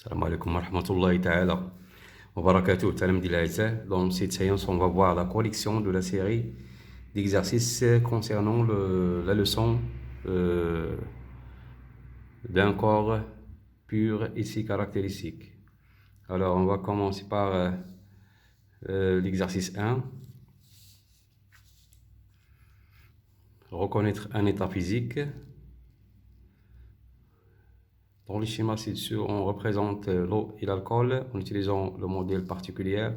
Salam alaikum wa rahmatullahi ta'ala wa barakatuh, talamdi l'Aïsa. Dans cette séance, on va voir la collection de la série d'exercices concernant la leçon d'un corps pur et ses caractéristiques. Alors, on va commencer par l'exercice 1. Reconnaître un état physique. Dans le schéma ci-dessus, on représente l'eau et l'alcool en utilisant le modèle particulier.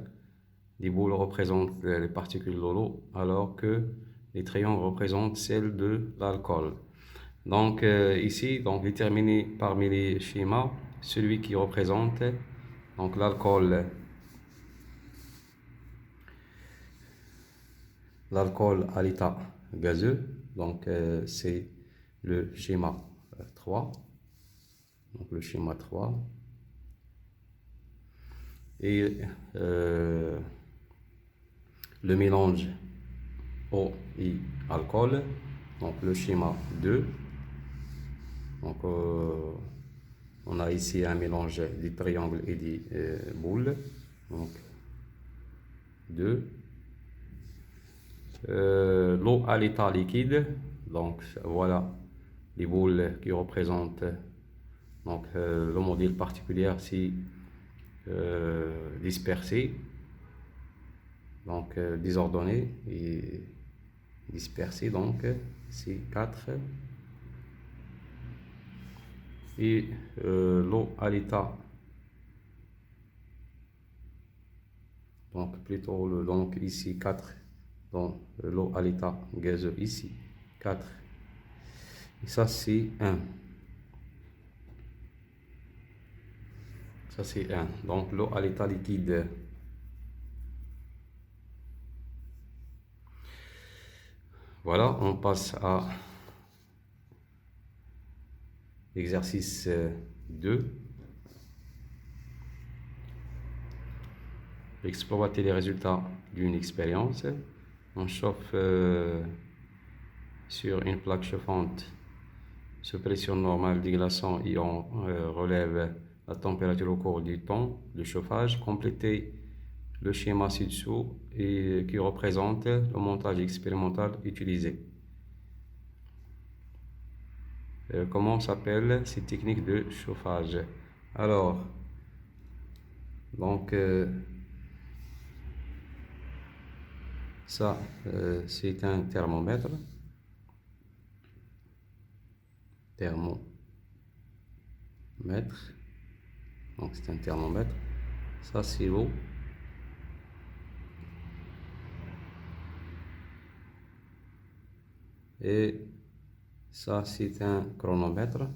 Les boules représentent les particules de l'eau, alors que les triangles représentent celles de l'alcool. Donc ici, donc déterminer parmi les schémas celui qui représente donc l'alcool à l'état gazeux. Donc c'est le schéma 3. Donc le schéma 3 et le mélange eau et alcool, donc le schéma 2. Donc on a ici un mélange des triangles et des boules, donc 2. L'eau à l'état liquide, donc voilà les boules qui représentent donc le modèle particulier, c'est dispersé, donc désordonné et dispersé, donc c'est 4. Et l'eau à l'état, donc plutôt donc ici 4, donc l'eau à l'état gazeux ici 4, et ça c'est 1. Ça c'est 1. Donc l'eau à l'état liquide. Voilà, on passe à l'exercice 2. Exploiter les résultats d'une expérience. On chauffe sur une plaque chauffante sous pression normale des glaçons et on relève la température au cours du temps de chauffage. Complétez le schéma ci-dessous et qui représente le montage expérimental utilisé. Comment s'appelle cette technique de chauffage? Alors, donc ça c'est un thermomètre. Donc c'est un thermomètre. Ça c'est l'eau. Et ça c'est un chronomètre.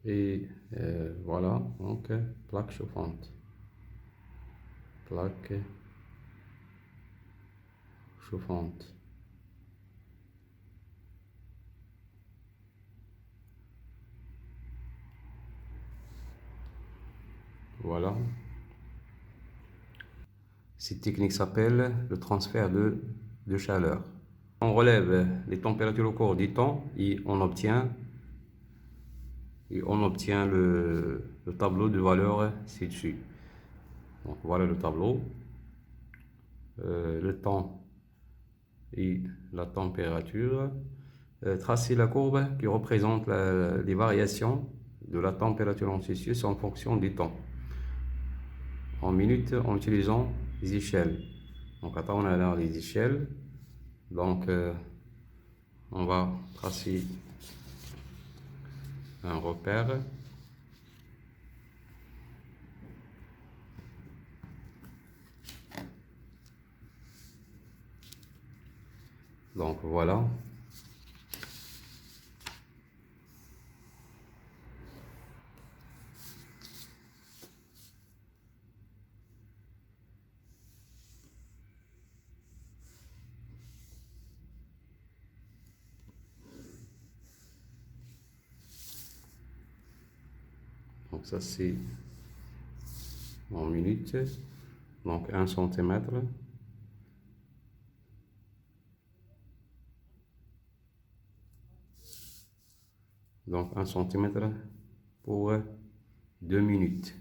Et voilà, donc plaque chauffante. Voilà. Cette technique s'appelle le transfert de chaleur. On relève les températures au cours du temps et on obtient le tableau de valeurs ci-dessus. Donc voilà le tableau. Le temps et la température. Tracer la courbe qui représente les variations de la température en Celsius en fonction du temps, en minutes, en utilisant les échelles. Donc attends, on a là les échelles. Donc on va tracer un repère. Donc voilà. Donc ça c'est en minutes. Donc 1 centimètre. Donc 1 centimètre pour 2 minutes.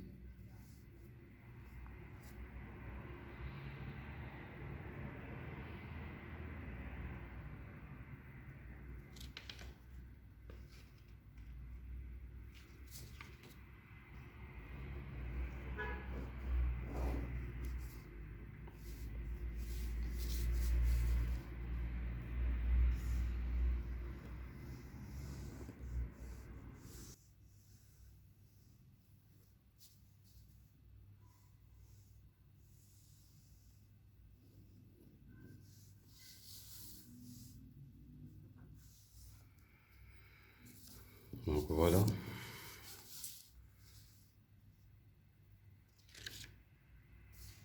Donc voilà.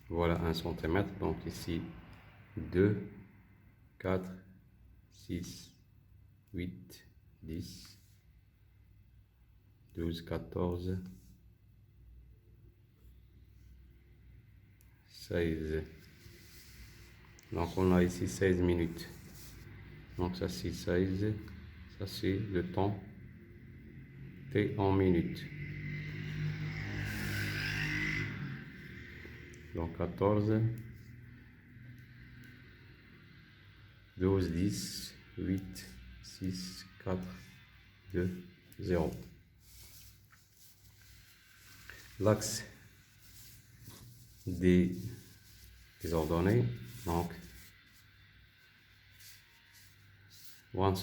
Voilà 1 centimètre. Donc ici 2, 4, 6, 8, 10, 12, 14, 16. Donc on a ici 16 minutes. Donc ça c'est 16. Ça c'est le temps T en minutes. Donc 14, 12, 10, 8, 6, 4, 2, 0. L'axe des ordonnées, donc 1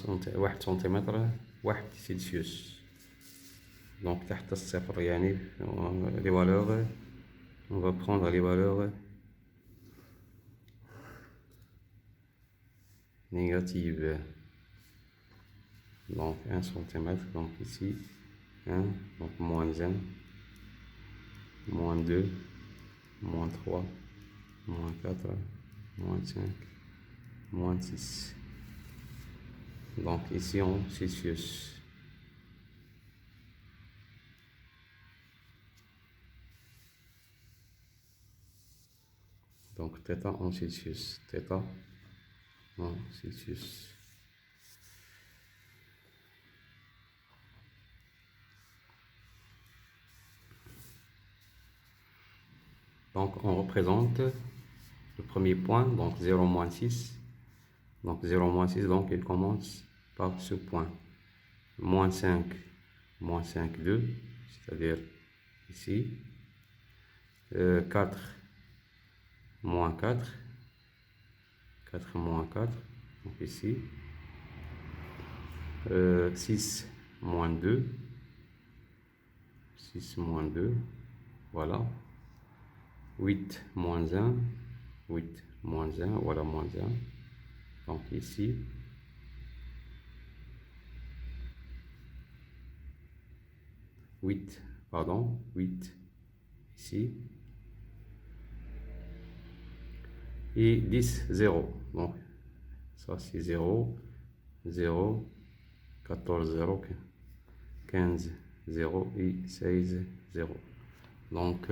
سنتيمتر 1 سلسيوس. Donc تحت الصفر يعني les valeurs, on va prendre les valeurs négatives. Donc 1 centimètre, donc ici 1, donc moins 1, moins 2, moins 3, moins 4, moins 5, moins 6. Donc ici en Celsius. Donc θ en Celsius. θ en Celsius. Donc on représente le premier point, donc 0 moins 6. Donc 0 moins 6, donc il commence par ce point. Moins 5, 2, c'est-à-dire ici. 4, moins 4, 4 moins 4, donc ici. 6 moins 2, 6 moins 2, voilà. 8 moins 1, 8 moins 1, voilà moins 1. Donc ici, 8, pardon, 8 ici. Et 10, 0. Donc ça c'est 0, 0, 14, 0, 15, 0 et 16, 0. Donc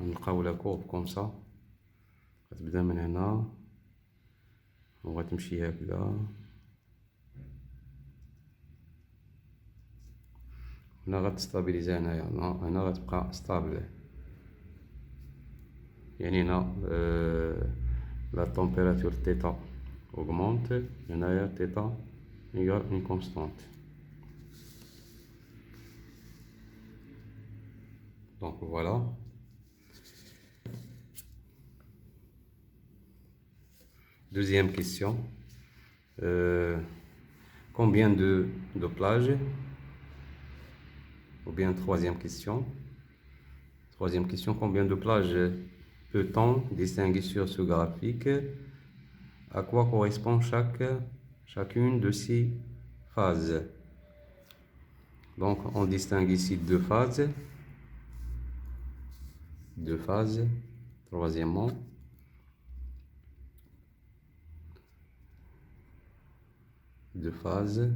نلقاو la courbe comme ça. غتبدا من هنا وغتمشي هكذا. هنا غتستابيليزي هنايا، هنا غتبقى ستابل. يعني هنا la température θ augmente، هنايا θ égale une constante. Donc voilà. Deuxième question. Combien de plages? Ou bien troisième question. Troisième question, combien de plages peut-on distinguer sur ce graphique? À quoi correspond chacune de ces phases? Donc on distingue ici deux phases. Deux phases. Troisièmement, deux phases.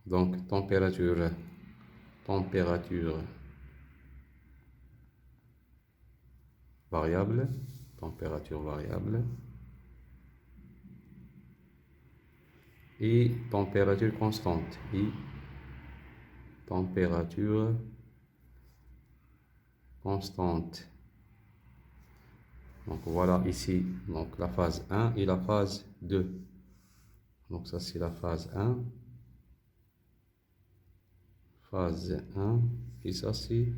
Donc température variable. température variable, et température constante, I, température constante. Donc voilà ici donc la phase 1 et la phase 2. Donc ça c'est la phase 1. Phase 1. Et ça c'est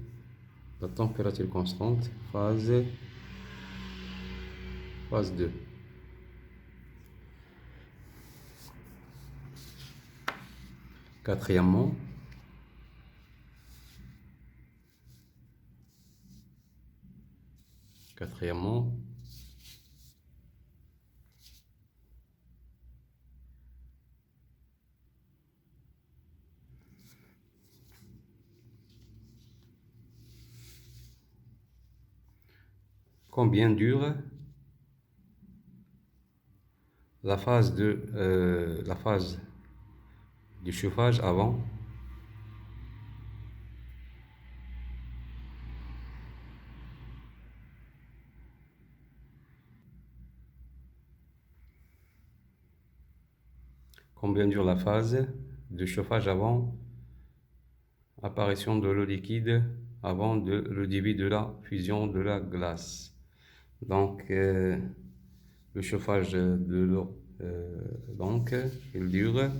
la température constante. Phase 2. Quatrièmement, combien dure la phase du chauffage avant combien dure la phase de chauffage avant apparition de l'eau liquide avant le début de la fusion de la glace. Donc le chauffage de l'eau donc il dure,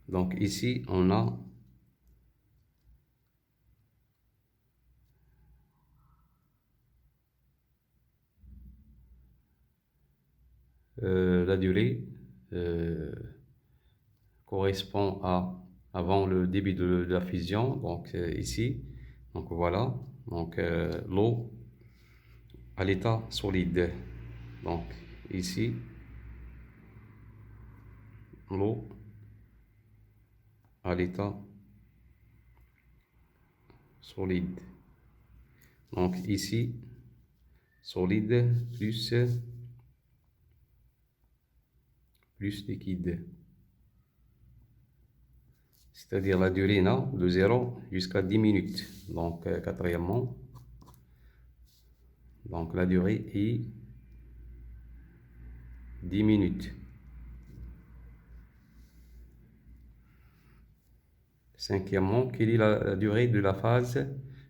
donc ici on a la durée correspond à avant le début de la fusion, donc ici, donc voilà, donc l'eau à l'état solide, donc ici l'eau à l'état solide, donc ici solide plus liquide, c'est-à-dire la durée là de 0 jusqu'à 10 minutes. Donc quatrièmement, donc la durée est 10 minutes. Cinquièmement, quelle est la durée de la phase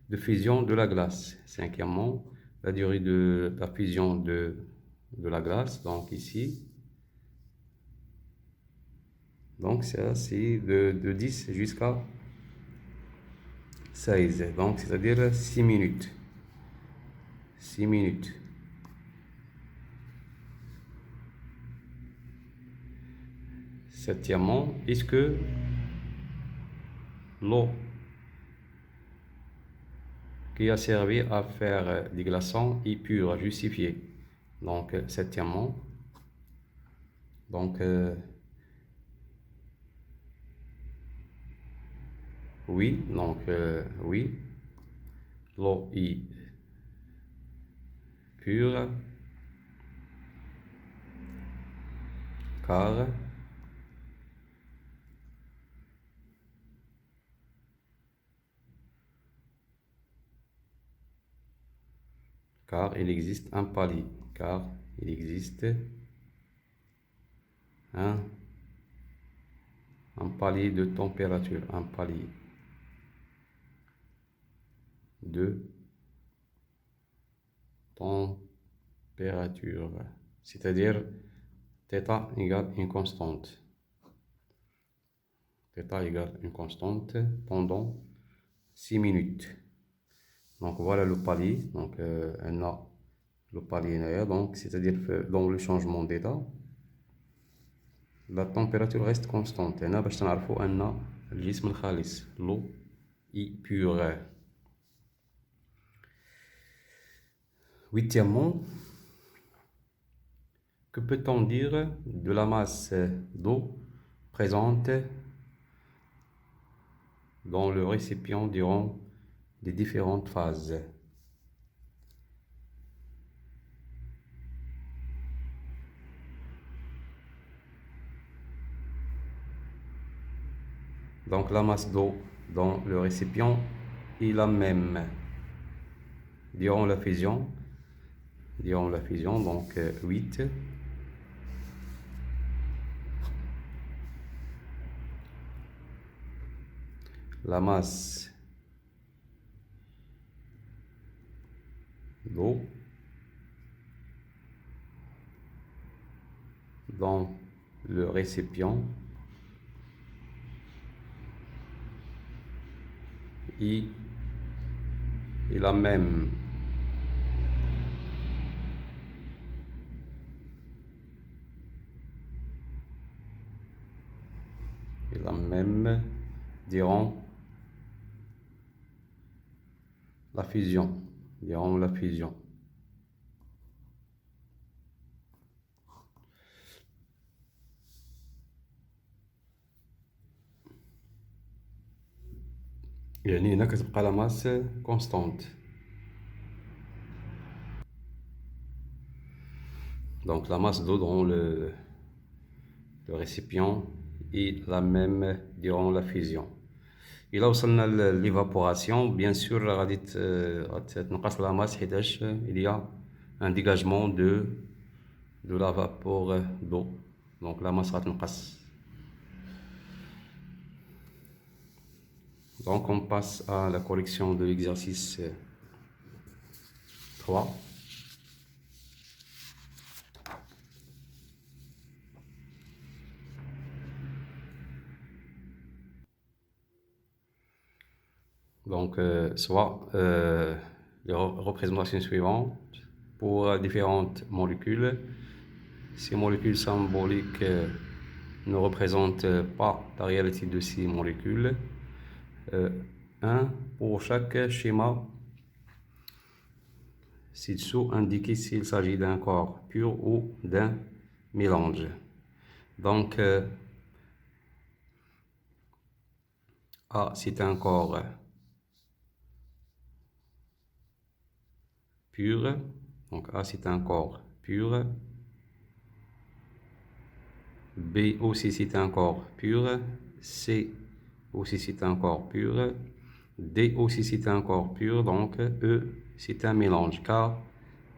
de fusion de la glace? Cinquièmement, la durée de la fusion de la glace, donc ici, donc ça c'est de 10 jusqu'à 16, donc c'est-à-dire 6 minutes. 6 minutes. Septièmement, est-ce que l'eau qui a servi à faire des glaçons est pure, justifiée? Donc septièmement, donc oui, donc oui, l'eau est pure car il existe un palier, car il existe un palier de température, un palier de température, c'est-à-dire θ égale une constante. θ égale une constante pendant 6 minutes. Donc voilà le palier, donc on a le palier derrière, donc c'est-à-dire que dans le changement d'état, la température reste constante. هنا باش تعرفوا أن الجسم الخالص l'eau est pure. Huitièmement, que peut-on dire de la masse d'eau présente dans le récipient durant les différentes phases? Donc la masse d'eau dans le récipient est la même. durant la fusion, donc 8. La masse d'eau dans le récipient est la même durant la fusion, يعني هنا كتبقى لا ماس كونستانت. Donc la masse d'eau dans le récipient est la même durant la fusion. إلا وصلنا l'évaporation, bien sûr غادي تنقص la masse حيتاش il y a un dégagement de la vapeur d'eau. Donc la masse غتنقص. Donc on passe à la correction de l'exercice 3. Donc soit les représentations suivantes pour différentes molécules. Ces molécules symboliques ne représentent pas la réalité de ces molécules. 1. Pour chaque schéma ci-dessous, indiquer s'il s'agit d'un corps pur ou d'un mélange. Donc, A, c'est un corps pur. Donc, A, c'est un corps pur. B, aussi, c'est un corps pur. C, aussi, c'est un corps pur. D, aussi, c'est un corps pur. Donc, E, c'est un mélange, car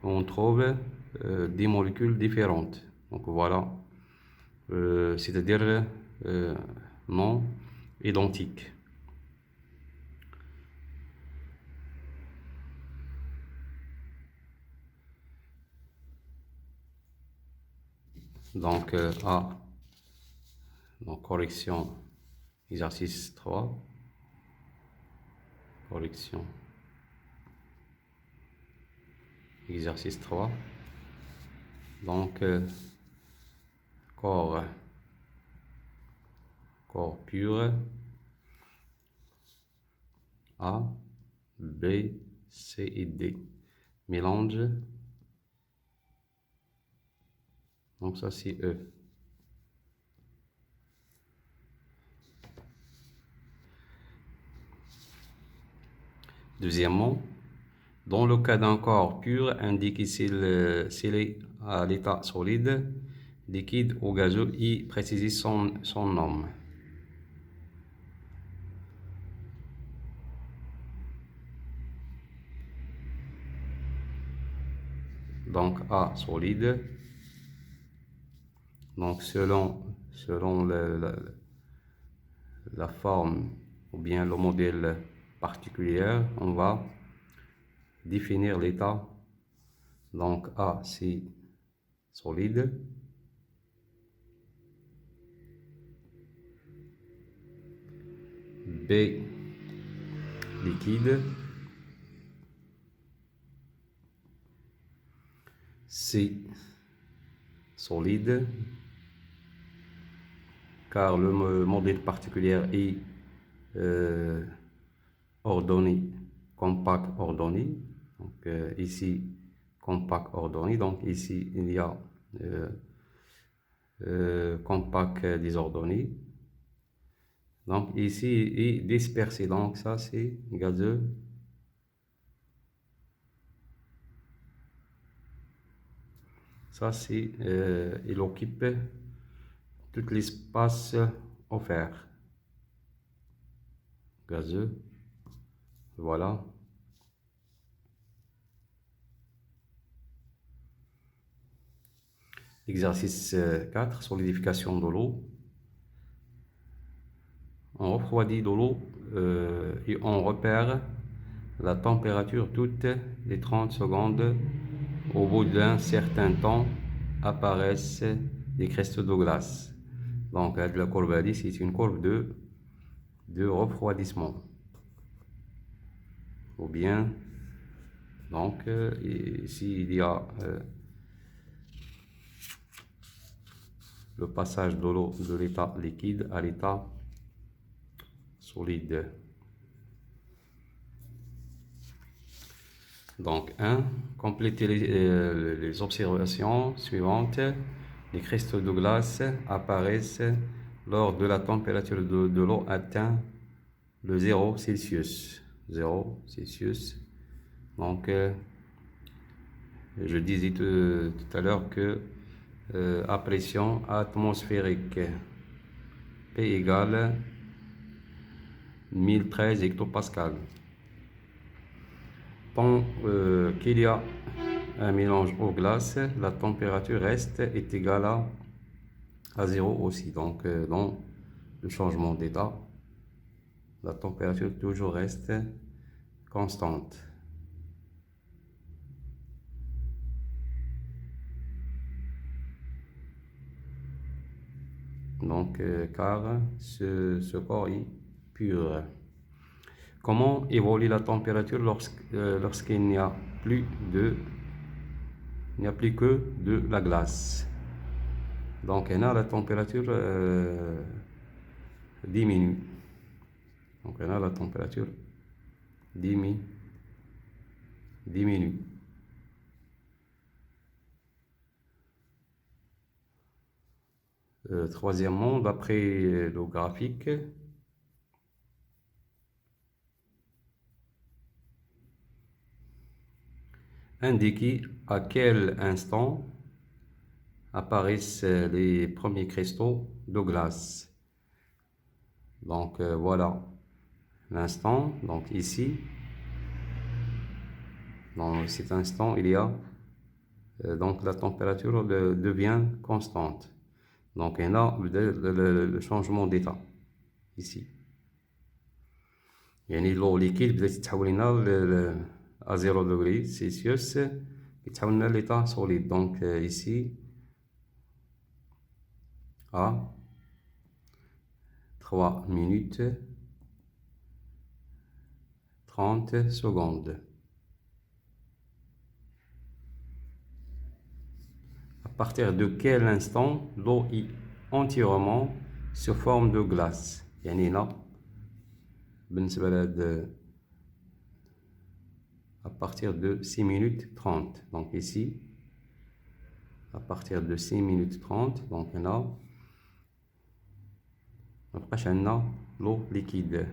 on trouve des molécules différentes. Donc, voilà. C'est-à-dire non identiques. Donc, A, donc correction, exercice 3. Correction, exercice 3. Donc, corps pur, A, B, C et D. Mélange. Donc ça c'est E. Deuxièmement, dans le cas d'un corps pur, indique s'il est à l'état solide, liquide ou gazeux et préciser son nom. Donc A, solide. Donc selon la forme ou bien le modèle particulier, on va définir l'état. Donc A, c'est solide. B, liquide. C, solide, car le modèle particulier est ordonné, compact ordonné. Donc ici, compact ordonné. Donc ici, il y a compact désordonné. Donc ici, il est dispersé. Donc ça, c'est gazeux. Ça, c'est, il occupe tout l'espace offert. Gazeux. Voilà. Exercice 4, solidification de l'eau. On refroidit de l'eau et on repère la température toutes les 30 secondes. Au bout d'un certain temps, apparaissent des cristaux de glace. Donc, la courbe c'est une courbe de refroidissement. Ou bien, donc, ici, il y a le passage de l'eau de l'état liquide à l'état solide. Donc, 1. Complétez les observations suivantes. Les cristaux de glace apparaissent lors de la température de l'eau atteint le 0 Celsius. 0 Celsius. Donc, je disais tout à l'heure que à pression atmosphérique, P égale 1013 hectopascal. Tant qu'il y a un mélange eau-glace, la température est égale à 0 aussi. Donc, dans le changement d'état, la température toujours reste constante. Donc, car ce corps est pur. Comment évolue la température lorsqu'il n'y a plus que de la glace? Donc, la température diminue. Donc, la température diminue. Troisièmement, d'après le graphique, indiquez à quel instant apparaissent les premiers cristaux de glace. Donc voilà l'instant. Donc ici, dans cet instant, il y a donc la température devient constante. Donc, il y a le changement d'état ici. يعني l'eau liquide بدات تتحول لنا à 0 degré Celsius يتحول لنا l'état solide. Donc ici à 3 minutes 30 secondes. À partir de quel instant l'eau est entièrement sous forme de glace? يعني هنا بالنسبة لهاد à partir de 6 minutes 30. Donc ici, à partir de 6 minutes 30, donc هنا مبقاش عندنا l'eau liquide.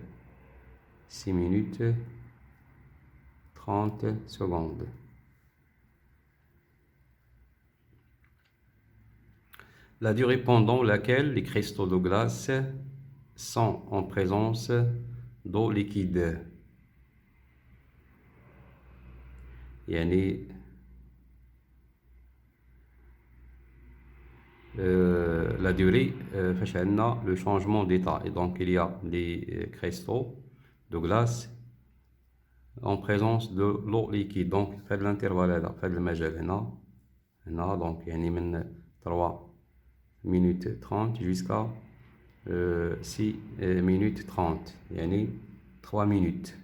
6 minutes 30 secondes. La durée pendant laquelle les cristaux de glace sont en présence d'eau liquide. يعني la durée فاش عندنا le changement d'état. Et donc il y a des cristaux de glace en présence de l'eau liquide. Donc في l'intervalle هذا في المجال هنا donc يعني من 3 minutes 30 jusqu'à 6 minutes 30 يعني 3 minutes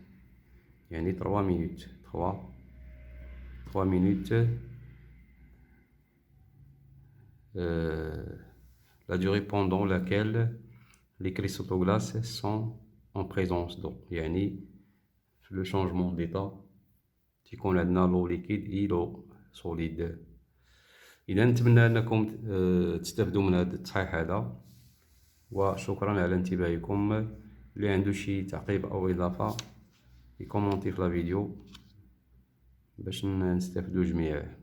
يعني 3 minutes 3 minutes la durée pendant laquelle les cristaux de glace sont en présence d'eau يعني le changement d'état تيكون عندنا l'eau liquide et l'eau solide. إذا نتمنى أنكم تستفدوا من هذا التصحيح هذا، وشكرا على انتباهكم. اللي عنده شي تعقيب أو إضافة يكومونتي في الفيديو باش نستفدوا جميعا.